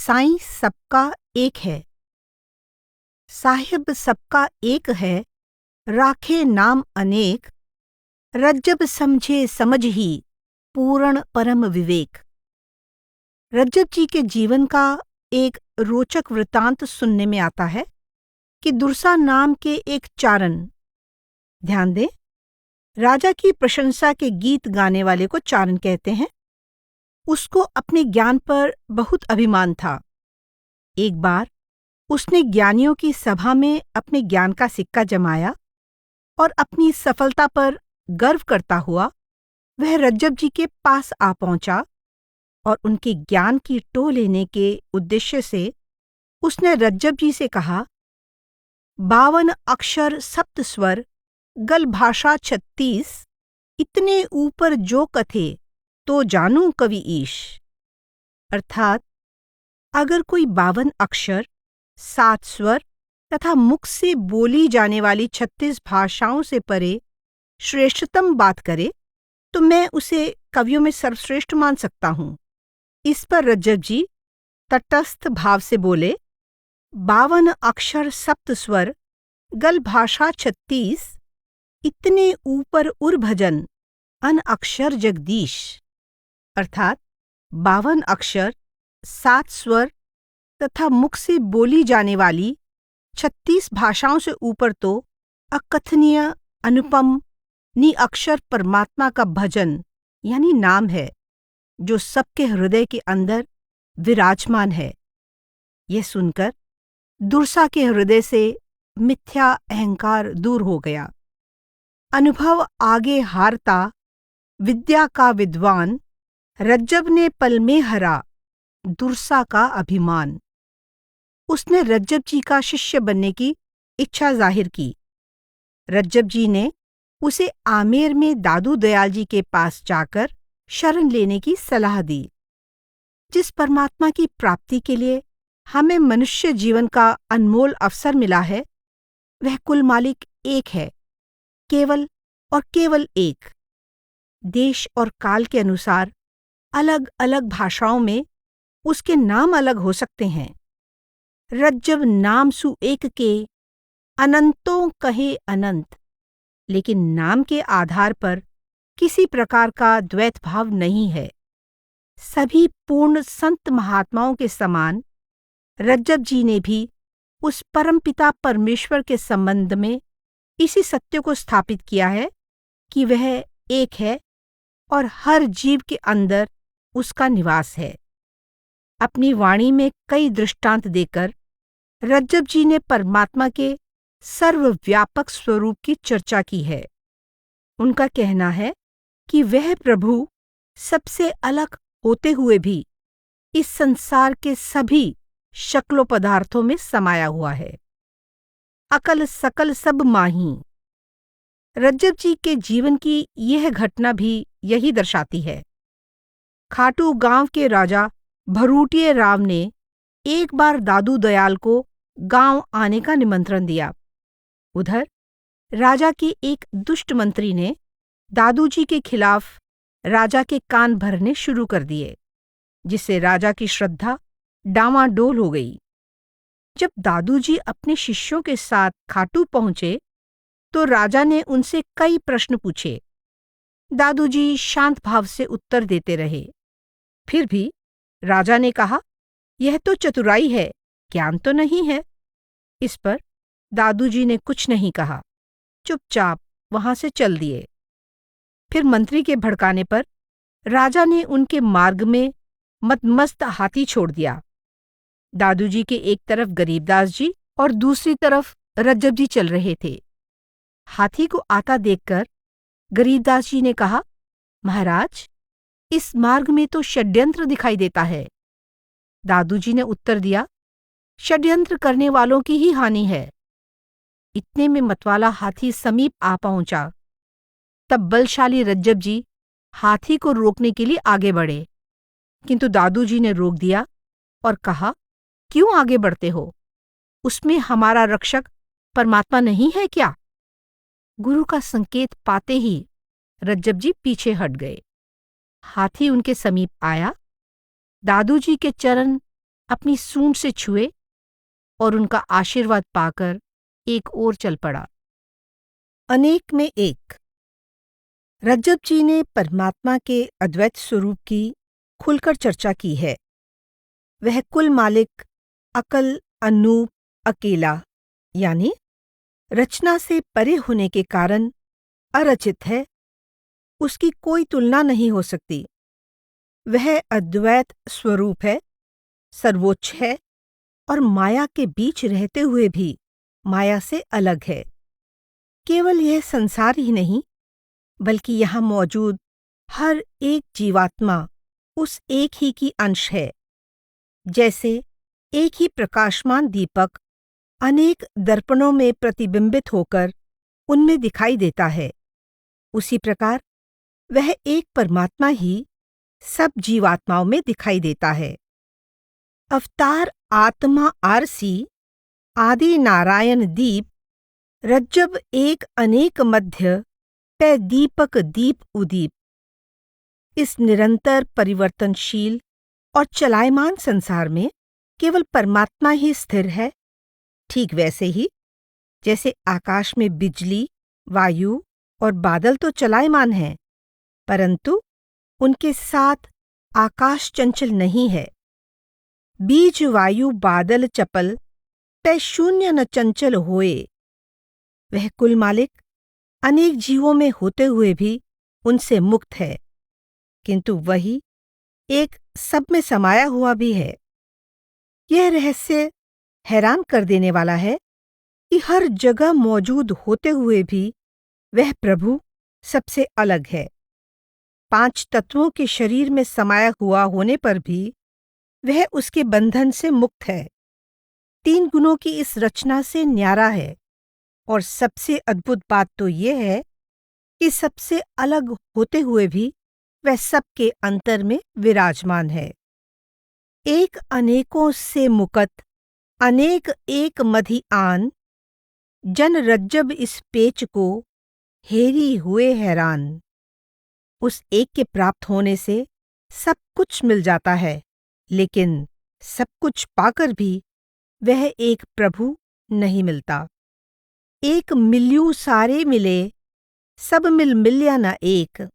साईं सबका एक है, साहिब सबका एक है, राखे नाम अनेक, रज्जब समझे समझ ही पूर्ण परम विवेक। रज्जब जी के जीवन का एक रोचक वृतांत सुनने में आता है कि दुर्सा नाम के एक चारण, ध्यान दें, राजा की प्रशंसा के गीत गाने वाले को चारण कहते हैं, उसको अपने ज्ञान पर बहुत अभिमान था। एक बार उसने ज्ञानियों की सभा में अपने ज्ञान का सिक्का जमाया और अपनी सफलता पर गर्व करता हुआ वह रज्जब जी के पास आ पहुंचा और उनके ज्ञान की टो लेने के उद्देश्य से उसने रज्जब जी से कहा, 52 अक्षर सप्त स्वर गल भाषा 36, इतने ऊपर जो कथे तो जानू कवि ईश। अर्थात अगर कोई 52 अक्षर, 7 स्वर तथा मुख से बोली जाने वाली 36 भाषाओं से परे श्रेष्ठतम बात करे तो मैं उसे कवियों में सर्वश्रेष्ठ मान सकता हूं। इस पर रज्जब जी तटस्थ भाव से बोले, 52 अक्षर सप्त स्वर गल भाषा 36, इतने ऊपर उर भजन अन अक्षर जगदीश। अर्थात 52 अक्षर, 7 स्वर तथा मुख से बोली जाने वाली 36 भाषाओं से ऊपर तो अकथनीय अनुपम निअक्षर परमात्मा का भजन यानी नाम है, जो सबके हृदय के अंदर विराजमान है। यह सुनकर दुर्सा के हृदय से मिथ्या अहंकार दूर हो गया। अनुभव आगे हारता विद्या का विद्वान, रज्जब ने पल में हरा दुर्सा का अभिमान। उसने रज्जब जी का शिष्य बनने की इच्छा जाहिर की। रज्जब जी ने उसे आमेर में दादू दयाल जी के पास जाकर शरण लेने की सलाह दी। जिस परमात्मा की प्राप्ति के लिए हमें मनुष्य जीवन का अनमोल अवसर मिला है, वह कुल मालिक एक है, केवल और केवल एक। देश और काल के अनुसार अलग अलग भाषाओं में उसके नाम अलग हो सकते हैं। रज्जब नाम सु एक के, अनंतों कहे अनंत, लेकिन नाम के आधार पर किसी प्रकार का द्वैत भाव नहीं है। सभी पूर्ण संत महात्माओं के समान रज्जब जी ने भी उस परमपिता परमेश्वर के संबंध में इसी सत्य को स्थापित किया है कि वह एक है और हर जीव के अंदर उसका निवास है। अपनी वाणी में कई दृष्टांत देकर रज्जब जी ने परमात्मा के सर्वव्यापक स्वरूप की चर्चा की है। उनका कहना है कि वह प्रभु सबसे अलग होते हुए भी इस संसार के सभी शक्लों पदार्थों में समाया हुआ है। अकल सकल सब माही। रज्जब जी के जीवन की यह घटना भी यही दर्शाती है। खाटू गांव के राजा भरूटिया राव ने एक बार दादू दयाल को गांव आने का निमंत्रण दिया। उधर राजा के एक दुष्ट मंत्री ने दादू जी के खिलाफ राजा के कान भरने शुरू कर दिए, जिससे राजा की श्रद्धा डामाडोल हो गई। जब दादू जी अपने शिष्यों के साथ खाटू पहुंचे तो राजा ने उनसे कई प्रश्न पूछे। दादू जी शांत भाव से उत्तर देते रहे। फिर भी राजा ने कहा, यह तो चतुराई है, ज्ञान तो नहीं है। इस पर दादू जी ने कुछ नहीं कहा, चुपचाप वहां से चल दिए। फिर मंत्री के भड़काने पर राजा ने उनके मार्ग में मदमस्त हाथी छोड़ दिया। दादू जी के एक तरफ गरीबदास जी और दूसरी तरफ रज्जब जी चल रहे थे। हाथी को आता देखकर गरीबदास जी ने कहा, महाराज, इस मार्ग में तो षड्यंत्र दिखाई देता है। दादू जी ने उत्तर दिया, षड्यंत्र करने वालों की ही हानि है। इतने में मतवाला हाथी समीप आ पहुंचा। तब बलशाली रज्जब जी हाथी को रोकने के लिए आगे बढ़े, किंतु दादू जी ने रोक दिया और कहा, क्यों आगे बढ़ते हो? उसमें हमारा रक्षक परमात्मा नहीं है क्या? गुरु का संकेत पाते ही रज्जब जी पीछे हट गए। हाथी उनके समीप आया। दादू जी के चरण अपनी सूंड से छुए और उनका आशीर्वाद पाकर एक ओर चल पड़ा। अनेक में एक। रज्जब जी ने परमात्मा के अद्वैत स्वरूप की खुलकर चर्चा की है। वह कुल मालिक, अकल, अनूप, अकेला यानी रचना से परे होने के कारण अरचित है, उसकी कोई तुलना नहीं हो सकती। वह अद्वैत स्वरूप है, सर्वोच्च है और माया के बीच रहते हुए भी माया से अलग है। केवल यह संसार ही नहीं, बल्कि यहाँ मौजूद हर एक जीवात्मा उस एक ही की अंश है। जैसे एक ही प्रकाशमान दीपक अनेक दर्पणों में प्रतिबिंबित होकर उनमें दिखाई देता है, उसी प्रकार वह एक परमात्मा ही सब जीवात्माओं में दिखाई देता है। अवतार आत्मा आरसी, आदि नारायण दीप, रज्जब एक अनेक मध्य, तय दीपक दीप उदीप। इस निरंतर परिवर्तनशील और चलायमान संसार में केवल परमात्मा ही स्थिर है। ठीक वैसे ही जैसे आकाश में बिजली, वायु और बादल तो चलायमान हैं, परंतु उनके साथ आकाश चंचल नहीं है। बीज वायु बादल चपल, तय शून्य न चंचल होए। वह कुल मालिक अनेक जीवों में होते हुए भी उनसे मुक्त है, किंतु वही एक सब में समाया हुआ भी है। यह रहस्य हैरान कर देने वाला है कि हर जगह मौजूद होते हुए भी वह प्रभु सबसे अलग है। 5 तत्वों के शरीर में समाया हुआ होने पर भी वह उसके बंधन से मुक्त है। 3 गुणों की इस रचना से न्यारा है। और सबसे अद्भुत बात तो यह है कि सबसे अलग होते हुए भी वह सबके अंतर में विराजमान है। एक अनेकों से मुकत, अनेक एक मधि आन, जन रज्जब इस पेच को हेरी हुए हैरान। उस एक के प्राप्त होने से सब कुछ मिल जाता है, लेकिन सब कुछ पाकर भी वह एक प्रभु नहीं मिलता। एक मिल्यूं सारे मिले, सब मिल मिल्या न एक।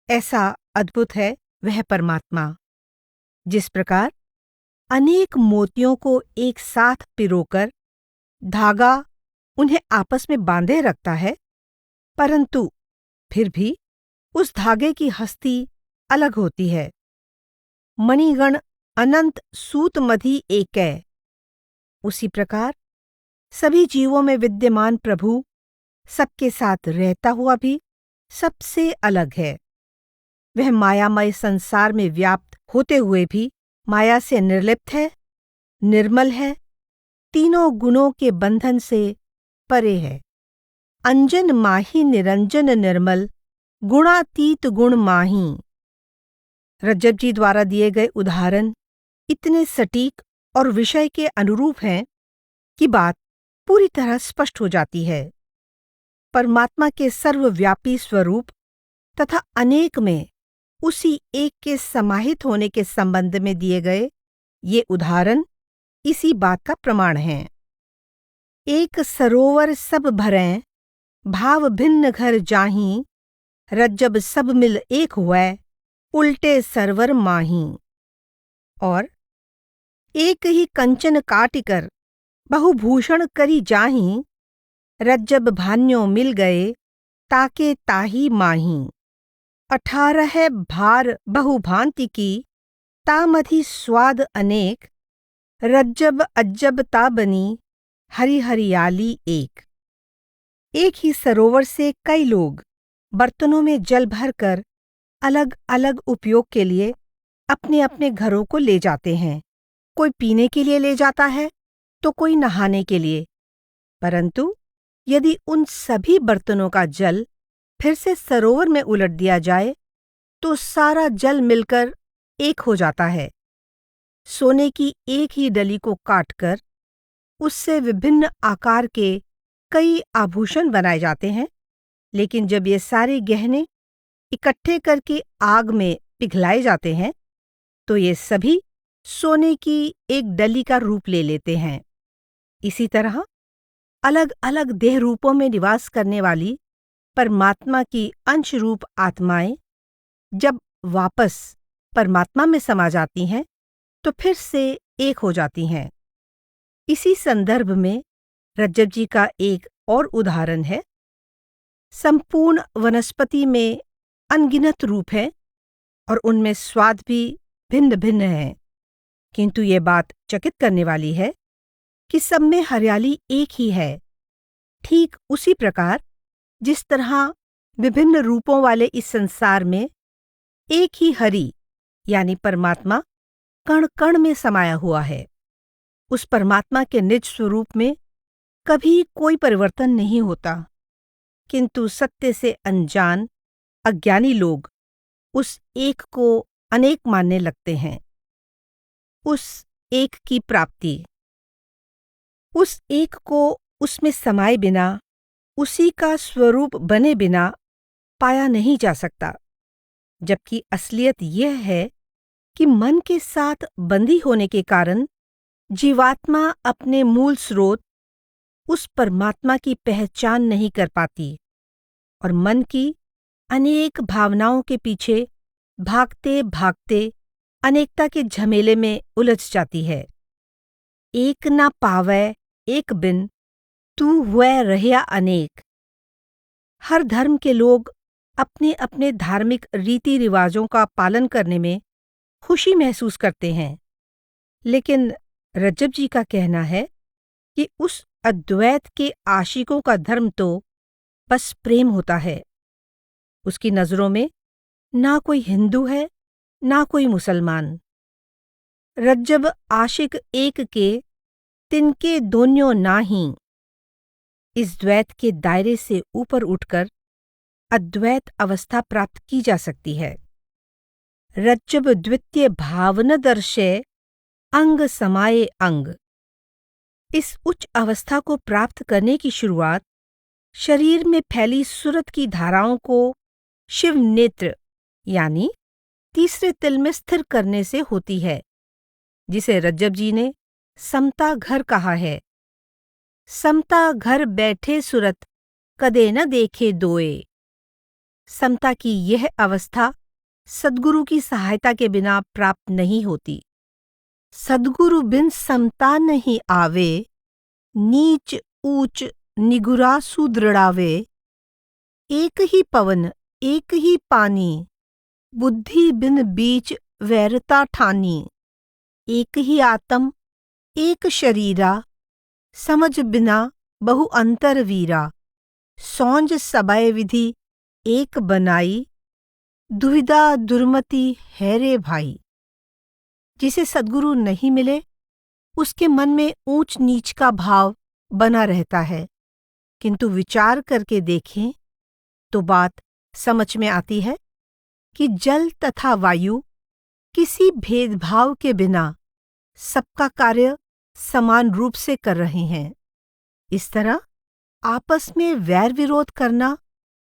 ऐसा अद्भुत है वह परमात्मा। जिस प्रकार अनेक मोतियों को एक साथ पिरोकर धागा उन्हें आपस में बांधे रखता है, परंतु फिर भी उस धागे की हस्ती अलग होती है। मणिगण अनंत सूत मधि एकै। उसी प्रकार सभी जीवों में विद्यमान प्रभु सबके साथ रहता हुआ भी सबसे अलग है। वह मायामय संसार में व्याप्त होते हुए भी माया से निर्लिप्त है, निर्मल है, तीनों गुणों के बंधन से परे है। अंजन माही निरंजन निर्मल, गुणातीत गुण माही। रज्जब जी द्वारा दिए गए उदाहरण इतने सटीक और विषय के अनुरूप हैं कि बात पूरी तरह स्पष्ट हो जाती है। परमात्मा के सर्वव्यापी स्वरूप तथा अनेक में उसी एक के समाहित होने के संबंध में दिए गए ये उदाहरण इसी बात का प्रमाण हैं। एक सरोवर सब भरें, भाव भिन्न घर जाहीं, रज्जब सब मिल एक हुए, उल्टे सरवर माही। और एक ही कंचन काटिकर बहुभूषण करी जाहीं, रज्जब भान्यों मिल गए, ताके ताही माही। 18 भार बहुभांति की, तामधि स्वाद अनेक, रज्जब अज्जब ता बनी, हरि हरियाली एक। एक ही सरोवर से कई लोग बर्तनों में जल भरकर अलग अलग उपयोग के लिए अपने अपने घरों को ले जाते हैं। कोई पीने के लिए ले जाता है तो कोई नहाने के लिए, परंतु यदि उन सभी बर्तनों का जल फिर से सरोवर में उलट दिया जाए तो सारा जल मिलकर एक हो जाता है। सोने की एक ही डली को काटकर उससे विभिन्न आकार के कई आभूषण बनाए जाते हैं, लेकिन जब ये सारे गहने इकट्ठे करके आग में पिघलाए जाते हैं तो ये सभी सोने की एक डली का रूप ले लेते हैं। इसी तरह अलग अलग देह रूपों में निवास करने वाली परमात्मा की अंश रूप आत्माएं जब वापस परमात्मा में समा जाती हैं तो फिर से एक हो जाती हैं। इसी संदर्भ में रज्जब जी का एक और उदाहरण है। संपूर्ण वनस्पति में अनगिनत रूप हैं और उनमें स्वाद भी भिन्न भिन्न हैं, किंतु ये बात चकित करने वाली है कि सब में हरियाली एक ही है। ठीक उसी प्रकार जिस तरह विभिन्न रूपों वाले इस संसार में एक ही हरि यानी परमात्मा कण कण में समाया हुआ है, उस परमात्मा के निज स्वरूप में कभी कोई परिवर्तन नहीं होता, किंतु सत्य से अनजान अज्ञानी लोग उस एक को अनेक मानने लगते हैं। उस एक की प्राप्ति, उस एक को उसमें समाये बिना, उसी का स्वरूप बने बिना पाया नहीं जा सकता, जबकि असलियत यह है कि मन के साथ बंधी होने के कारण जीवात्मा अपने मूल स्रोत उस परमात्मा की पहचान नहीं कर पाती और मन की अनेक भावनाओं के पीछे भागते भागते अनेकता के झमेले में उलझ जाती है। एक ना पावै एक बिन, तू हुए रहिया अनेक। हर धर्म के लोग अपने अपने धार्मिक रीति रिवाजों का पालन करने में खुशी महसूस करते हैं, लेकिन रज्जब जी का कहना है कि उस अद्वैत के आशिकों का धर्म तो बस प्रेम होता है। उसकी नजरों में ना कोई हिंदू है ना कोई मुसलमान। रज्जब आशिक एक के तिनके दोन्यों नाही। इस द्वैत के दायरे से ऊपर उठकर अद्वैत अवस्था प्राप्त की जा सकती है। रज्जब द्वितीय भावन दर्शे अंग समाये अंग। इस उच्च अवस्था को प्राप्त करने की शुरुआत शरीर में फैली सुरत की धाराओं को शिव नेत्र यानी तीसरे तिल में स्थिर करने से होती है, जिसे रज्जब जी ने समता घर कहा है। समता घर बैठे सुरत कदे न देखे दोए। समता की यह अवस्था सद्गुरु की सहायता के बिना प्राप्त नहीं होती। सद्गुरु बिन समता नहीं आवे, नीच ऊंच निगुरा सुदृढ़ावे। एक ही पवन एक ही पानी, बुद्धि बिन बीच वैरता ठानी। एक ही आत्म एक शरीरा, समझ बिना बहु अंतर वीरा। सौंज सबय विधि एक बनाई, दुविधा दुर्मति है रे भाई। जिसे सद्गुरु नहीं मिले उसके मन में ऊंच नीच का भाव बना रहता है, किंतु विचार करके देखें तो बात समझ में आती है कि जल तथा वायु किसी भेदभाव के बिना सबका कार्य समान रूप से कर रहे हैं। इस तरह आपस में वैर विरोध करना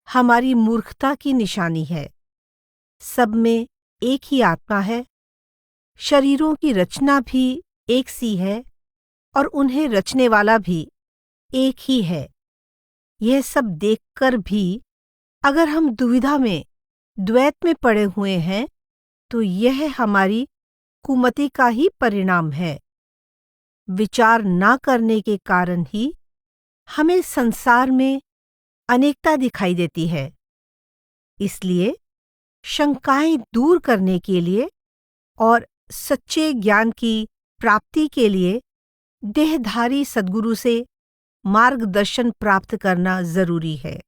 हमारी मूर्खता की निशानी है। सब में एक ही आत्मा है, शरीरों की रचना भी एक सी है और उन्हें रचने वाला भी एक ही है। यह सब देखकर भी अगर हम दुविधा में द्वैत में पड़े हुए हैं तो यह हमारी कुमति का ही परिणाम है। विचार ना करने के कारण ही हमें संसार में अनेकता दिखाई देती है। इसलिए शंकाएं दूर करने के लिए और सच्चे ज्ञान की प्राप्ति के लिए देहधारी सद्गुरु से मार्गदर्शन प्राप्त करना जरूरी है।